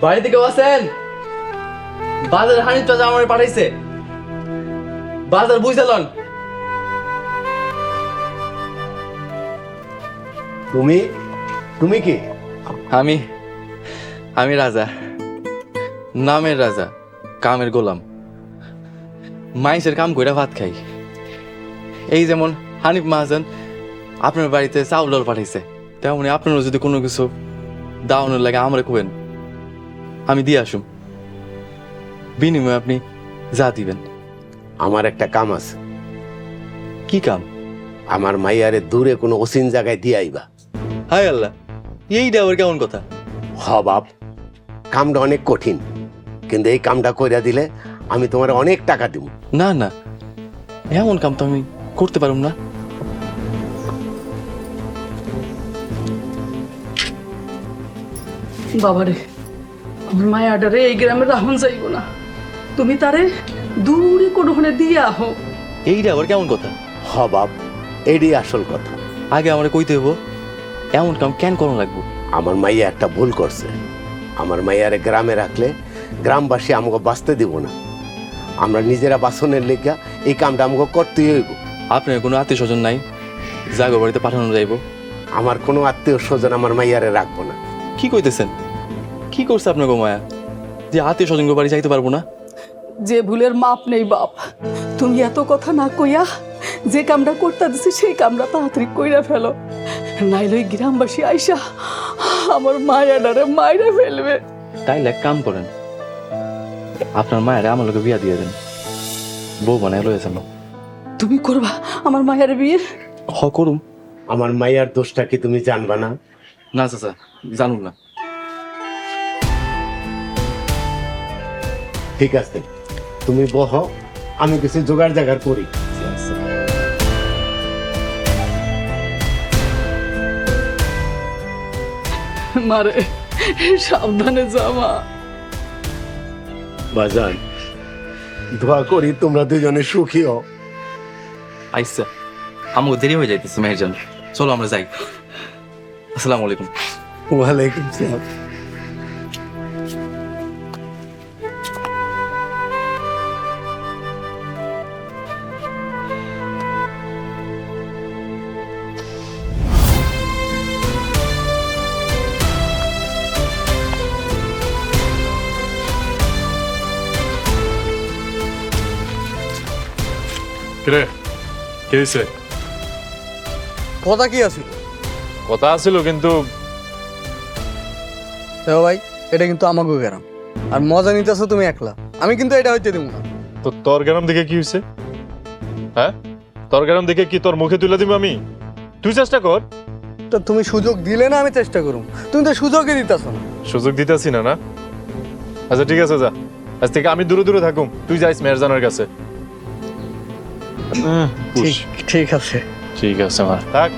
বাড়িতে কেউ আছেন? বাজার হানিফ চাচা আমার পাঠাইছে, বাজার বুঝালন। তুমি তুমি কি? আমি আমি রাজা, নামের রাজা, কামের গোলাম। মাইসের কাম কইরা ভাত খাই। এই যেমন হানিফ মাহাজন আপনার বাড়িতে চাউল পাঠাইছে, তেমনি আপনারও যদি কোনো কিছু দাওয়ানোর লাগে আমরা কবেন, আমি দিয়ে আসুম। বিনিময়ে আপনি যা দিবেন। আমার একটা কাম আছে। কি কাম? আমার মাইয়ারে দূরে কোনো অসীন জায়গায় দিয়ে আইবা। হায় আল্লাহ, এইটা আবার কেমন কথা? হ বাপ, কামটা অনেক কঠিন, কিন্তু এই কামটা কইরা দিলে আমি তোমার অনেক টাকা দিব। না না, এমন কাম তো আমি করতে পারুম না। বাবারে, আমার মায়াডারে এই গ্রামে রাহন যাইব না। তুমি তারে দূরে কোনোখানে দিয়ে আহো। এইটা আবার কেমন কথা? হ বাপ, এটাই আসল কথা। আগে আমরা কইতে হইব এমন কাম কেন করুন লাগবো। আমার মাইয়া একটা ভুল করছে। আমার মাইয়ারে গ্রামে রাখলে গ্রামবাসী আমাকে বাঁচতে দিব না। আমরা নিজেরা বাঁচনের লেগা এই কামটা আমাকে করতেই হইব। আপনার কোনো আত্মীয় স্বজন নাই জাগো বাড়িতে পাঠানো যাইব? আমার কোনো আত্মীয় স্বজন আমার মাইয়ারে রাখবো না। কি কইতেছেন? কি করছে আপনার গো মায়া যে আত্মীয় স্বজন বাড়ি যাইতে পারবো না? যে ভুলের মাপ নেই বাপ। তুমি এত কথা না কইয়া যে কামটা করতে দিছি সেই কামটা তাড়াতাড়ি কইরা ফেলো, নাইলে ওই গ্রামবাসী আইসা আমার মায়াডারে মাইরা ফেলবে। তাইলে এক কাম করেন, আপনার মায়ের আমার লোকে বিয়া দিয়ে দেন, বউ বানায় লয়েছেন। তুমি করবা আমার মায়ের বিয়ে? হ করুম। আমার মাইয়ার দোষটা কি তুমি জানবা না? না চাচা, জানুন না। ঠিক আছে, তুমি বহ, আমি কিছু জোগাড় জাগাড় করি। মারে সাবধানে যাওয়া। বাজান, দোয়া করি তোমরা দুজনে সুখী হও। আইসা আমাকে দেরি হয়ে যাইতেছে মেহেরজান, চলো আমরা যাই। আসসালামু আলাইকুম। ওয়ালাইকুম সালাম। কিরে কি হয়েছে? কথা কি আছিল? কথা আছিল কিন্তু দেখো ভাই, এটা কিন্তু আমাকে গ্রাম, আর মজা নিতেছো তুমি একলা, আমি কিন্তু এটা হইতে দিব না। তো তোর গ্রাম দেখে কি হয়েছে? হ্যাঁ, তোর গ্রাম দেখে কি তোর মুখে তুলে দিব আমি? তুই চেষ্টা কর। তো তুমি সুযোগ দিলে না আমি চেষ্টা করুম, তুমি তো সুযোগই দিতেছো না। সুযোগ দিতেছি না না? আচ্ছা ঠিক আছে, যা, আজ থেকে আমি দূরে দূরে থাকুম, তুই যাইস মেহরজানের কাছে। ঠিক আছে। ঠিক আছে মা, থাক।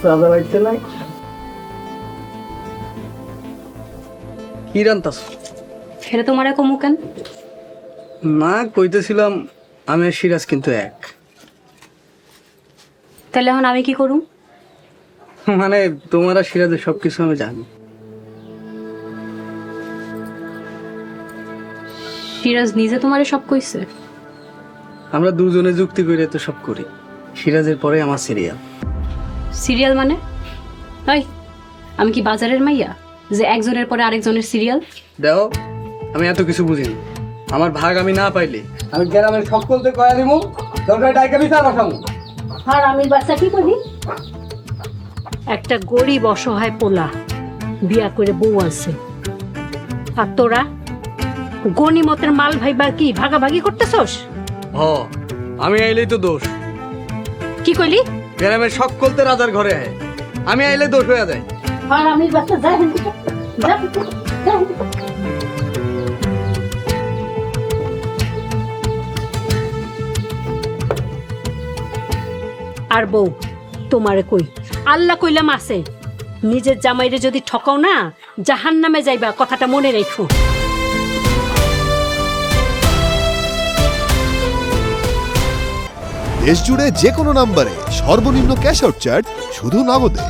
রাজা বাড়িতে নাই? কি রান্তাছ? সেটা তোমার কমু কেন? না, কইতেছিলাম আমি আর সিরাজ কিন্তু এক। তাহলে এখন আমি কি করুম? মানে তোমার আর সিরাজের সবকিছু আমি জানি। সিরাজ নিজে তোমারে সব কইছে? আমরা দুজনে যুক্তি করে তো সব করি। সিরাজের পরে আমার সিরিয়াল। সিরিয়াল মানে? ওই, আমি কি বাজারের মাইয়া যে একজনের পরে আরেকজনের সিরিয়াল? দেখো, আমি এত কিছু বুঝিনি। আমার ভাগ আমি না পাইলে আমি গ্রামের সকলকে কয়া দিব, দরকার ডাইকা বিচার বসাবো। আর আমি বাচ্চা কি করি? একটা গরিব অসহায় পোলা বিয়া করে বউ আছে, আর তোরা গনিমতের মাল ভাইবা কি ভাগাভাগি করতেছস? হ, আমি আইলেই তো দোষ। কি কইলি? গ্রামের সকলতে রাজার ঘরে আয়, আমি আইলে দোষ হয়ে যায়। আর আমি বাচ্চা যাই আর বউ তোমারে কই আল্লাহ কইলাম আছে, নিজের জামাইরে যদি ঠকাও না জাহান্নামে যাইবা, কথাটা মনে রেখো। দেশ জুড়ে যে কোনো নম্বরে সর্বনিম্ন ক্যাশ আউট চার্জ শুধু নগদে।